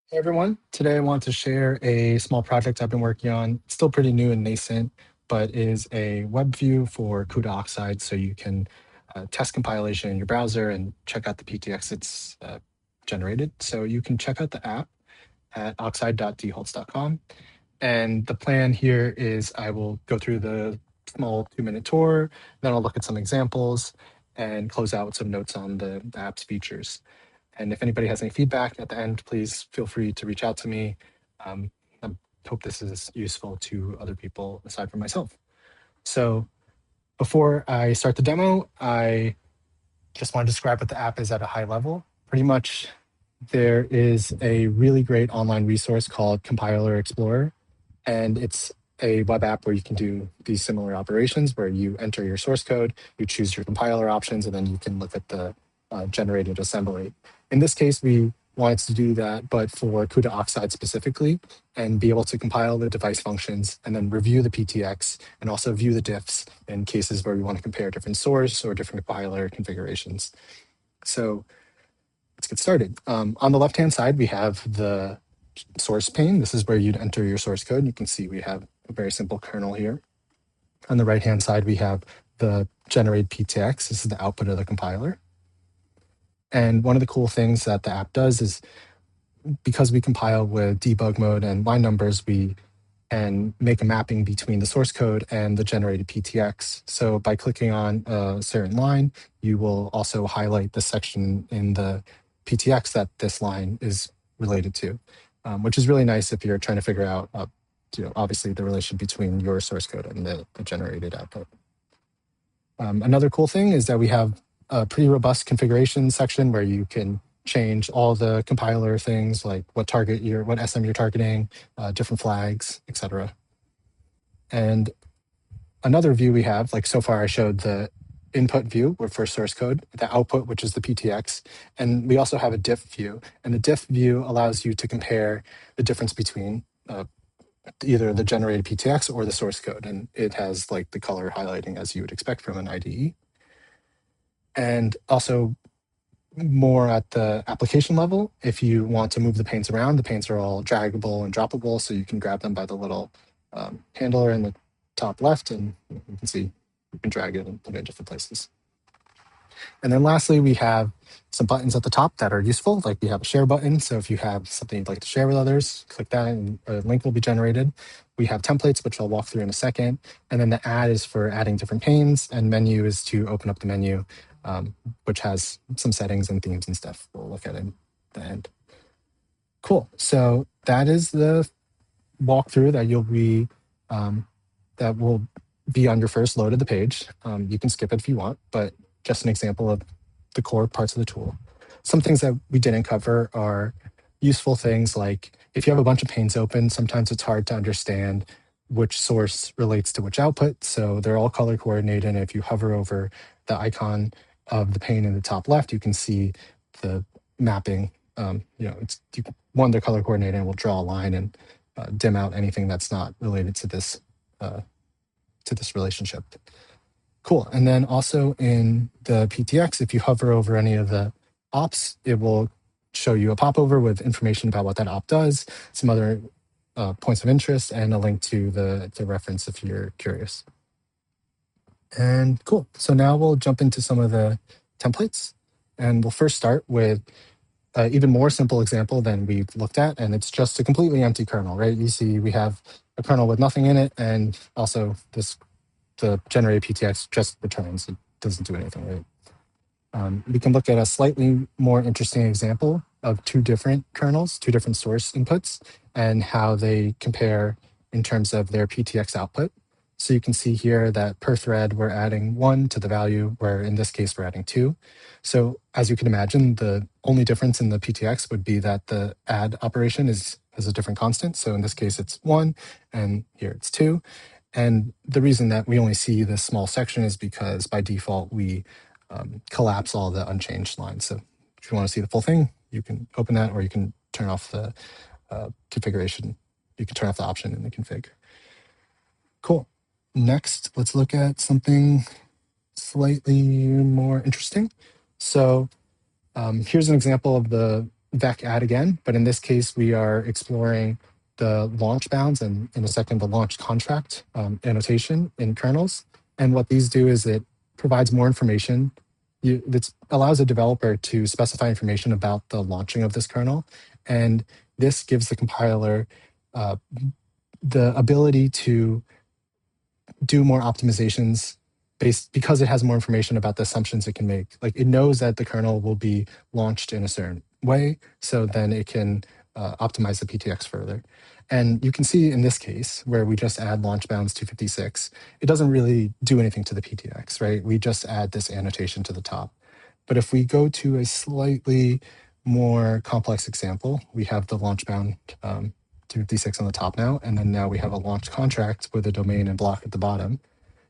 Hey everyone, today I want to share a small project I've been working on. It's still pretty new and nascent, but is a web view for Cuda Oxide, so you can test compilation in your browser and check out the PTX it's generated. So you can check out the app at oxide.dholtz.com. And the plan here is I will go through the small 2-minute tour, then I'll look at some examples and close out with some notes on the app's features. And if anybody has any feedback at the end, please feel free to reach out to me. I hope this is useful to other people aside from myself. So before I start the demo, I just want to describe what the app is at a high level. Pretty much there is a really great online resource called Compiler Explorer, and it's a web app where you can do these similar operations where you enter your source code, you choose your compiler options, and then you can look at the generated assembly. In this case, we wanted to do that, but for Cuda Oxide specifically, and be able to compile the device functions and then review the PTX and also view the diffs in cases where we want to compare different source or different compiler configurations. So let's get started. On the left-hand side, we have the source pane. This is where you'd enter your source code. You can see we have a very simple kernel here. On the right-hand side, we have the generate PTX. This is the output of the compiler. And one of the cool things that the app does is because we compile with debug mode and line numbers, we can make a mapping between the source code and the generated PTX. So by clicking on a certain line, you will also highlight the section in the PTX that this line is related to, which is really nice if you're trying to figure out, obviously the relation between your source code and the generated output. Another cool thing is that we have a pretty robust configuration section where you can change all the compiler things like what SM you're targeting, different flags, etc. And another view we have, like so far I showed the input view for source code, the output, which is the PTX, and we also have a diff view. And the diff view allows you to compare the difference between either the generated PTX or the source code, and it has like the color highlighting as you would expect from an IDE. And also more at the application level, if you want to move the panes around, the panes are all draggable and droppable, so you can grab them by the little handler in the top left, and you can see you can drag it and put it in different places. And then lastly, we have some buttons at the top that are useful, like we have a share button. So if you have something you'd like to share with others, click that and a link will be generated. We have templates, which I'll walk through in a second. And then the add is for adding different panes, and menu is to open up the menu, which has some settings and themes and stuff we'll look at in the end. Cool. So that is the walkthrough that you'll be that will be on your first load of the page. You can skip it if you want, but just an example of the core parts of the tool. Some things that we didn't cover are useful things like if you have a bunch of panes open, sometimes it's hard to understand which source relates to which output. So they're all color coordinated. And if you hover over the icon of the pane in the top left, you can see the mapping. They're color coordinated and we'll draw a line and dim out anything that's not related to this relationship. Cool. And then also in the PTX, if you hover over any of the ops, it will show you a popover with information about what that op does, some other points of interest, and a link to the reference if you're curious. And cool. So now we'll jump into some of the templates. And we'll first start with an even more simple example than we've looked at, and it's just a completely empty kernel, right? You see we have a kernel with nothing in it, and also the generated PTX just returns. It doesn't do anything, right? We can look at a slightly more interesting example of two different kernels, two different source inputs, and how they compare in terms of their PTX output. So you can see here that per thread, we're adding 1 to the value, where in this case, we're adding 2. So as you can imagine, the only difference in the PTX would be that the add operation has a different constant. So in this case, it's 1, and here it's 2. And the reason that we only see this small section is because by default, we collapse all the unchanged lines. So if you want to see the full thing, you can open that, or you can turn off the configuration. You can turn off the option in the config. Cool. Next, let's look at something slightly more interesting. So here's an example of the vec add again, but in this case, we are exploring the launch bounds and in a second, the launch contract annotation in kernels. And what these do is it provides more information. It allows a developer to specify information about the launching of this kernel. And this gives the compiler uh, the ability to do more optimizations based because it has more information about the assumptions it can make. Like it knows that the kernel will be launched in a certain way, so then it can optimize the PTX further. And you can see in this case where we just add launch bounds 256, it doesn't really do anything to the PTX, right? We just add this annotation to the top. But if we go to a slightly more complex example, we have the launch bound 256 on the top now, and then now we have a launch contract with a domain and block at the bottom.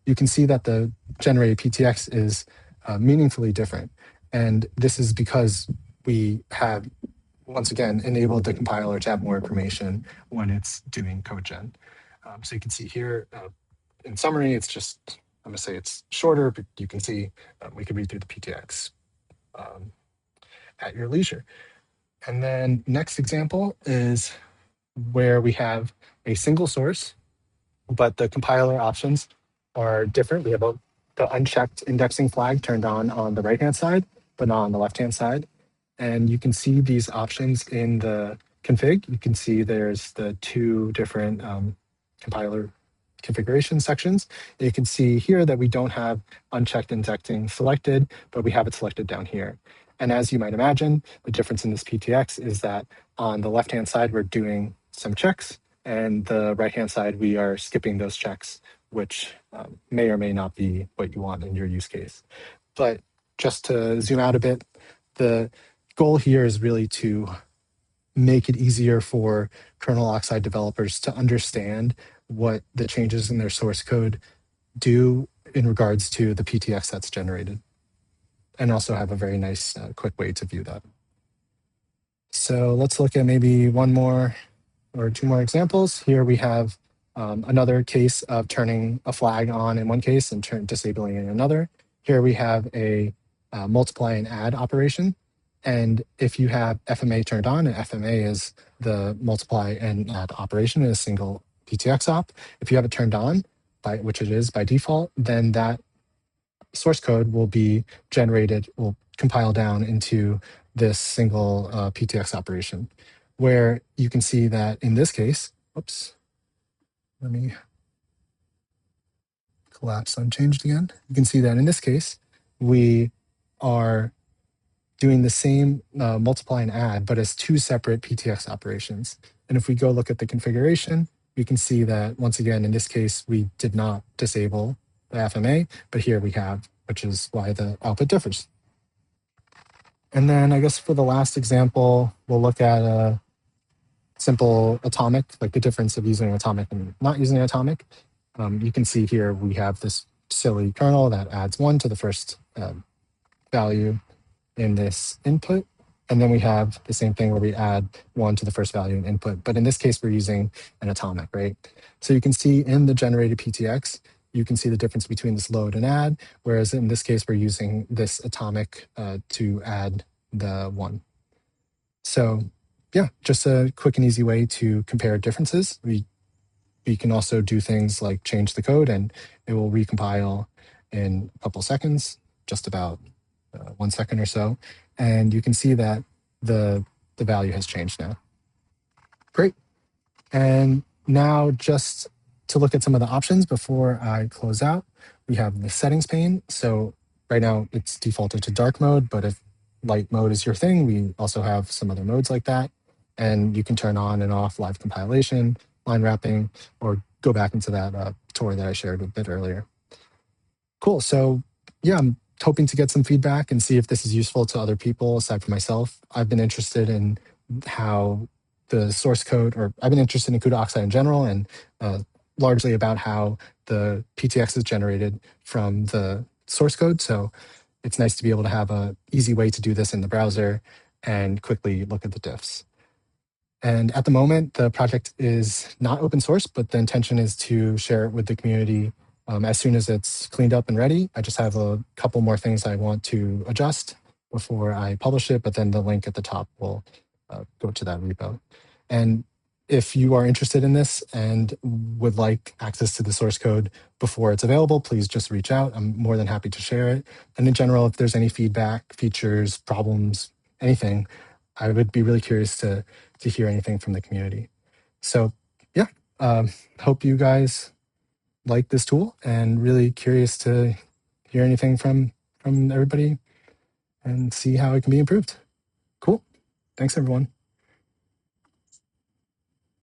You can see that the generated PTX is meaningfully different. And this is because we have, once again, enabled the compiler to have more information when it's doing code gen. So you can see here, in summary, it's just, I'm going to say it's shorter, but you can see we can read through the PTX at your leisure. And then next example is where we have a single source, but the compiler options are different. We have the unchecked indexing flag turned on the right-hand side, but not on the left-hand side. And you can see these options in the config. You can see there's the two different compiler configuration sections. You can see here that we don't have unchecked indexing selected, but we have it selected down here. And as you might imagine, the difference in this PTX is that on the left-hand side, we're doing some checks, and the right-hand side, we are skipping those checks, which may or may not be what you want in your use case. But just to zoom out a bit, the goal here is really to make it easier for kernel Oxide developers to understand what the changes in their source code do in regards to the PTX that's generated, and also have a very nice, quick way to view that. So let's look at maybe one more or two more examples. Here we have another case of turning a flag on in one case and disabling it in another. Here we have a multiply and add operation. And if you have FMA turned on, and FMA is the multiply and add operation in a single PTX op, if you have it turned on, which it is by default, then that source code will be generated, will compile down into this single PTX operation, where you can see that in this case, oops, let me collapse unchanged again. You can see that in this case, we are doing the same multiply and add, but as two separate PTX operations. And if we go look at the configuration, we can see that once again, in this case, we did not disable the FMA, but here we have, which is why the output differs. And then I guess for the last example, we'll look at a simple atomic, like the difference of using atomic and not using atomic. You can see here we have this silly kernel that adds 1 to the first value in this input. And then we have the same thing where we add 1 to the first value in input. But in this case, we're using an atomic, right? So you can see in the generated PTX, you can see the difference between this load and add, whereas in this case, we're using this atomic to add the 1. So yeah, just a quick and easy way to compare differences. We can also do things like change the code and it will recompile in a couple seconds, just about 1 second or so. And you can see that the value has changed now. Great. And now just to look at some of the options before I close out, we have the settings pane. So right now it's defaulted to dark mode, but if light mode is your thing, we also have some other modes like that. And you can turn on and off live compilation, line wrapping, or go back into that tour that I shared a bit earlier. Cool. So yeah, I'm hoping to get some feedback and see if this is useful to other people aside from myself. I've been interested in how the source code, or I've been interested in Cuda Oxide in general, and largely about how the PTX is generated from the source code. So it's nice to be able to have an easy way to do this in the browser and quickly look at the diffs. And at the moment, the project is not open source, but the intention is to share it with the community as soon as it's cleaned up and ready. I just have a couple more things I want to adjust before I publish it, but then the link at the top will go to that repo. And if you are interested in this and would like access to the source code before it's available, please just reach out. I'm more than happy to share it. And in general, if there's any feedback, features, problems, anything, I would be really curious to hear anything from the community. So yeah, hope you guys like this tool, and really curious to hear anything from everybody and see how it can be improved. Cool. Thanks, everyone.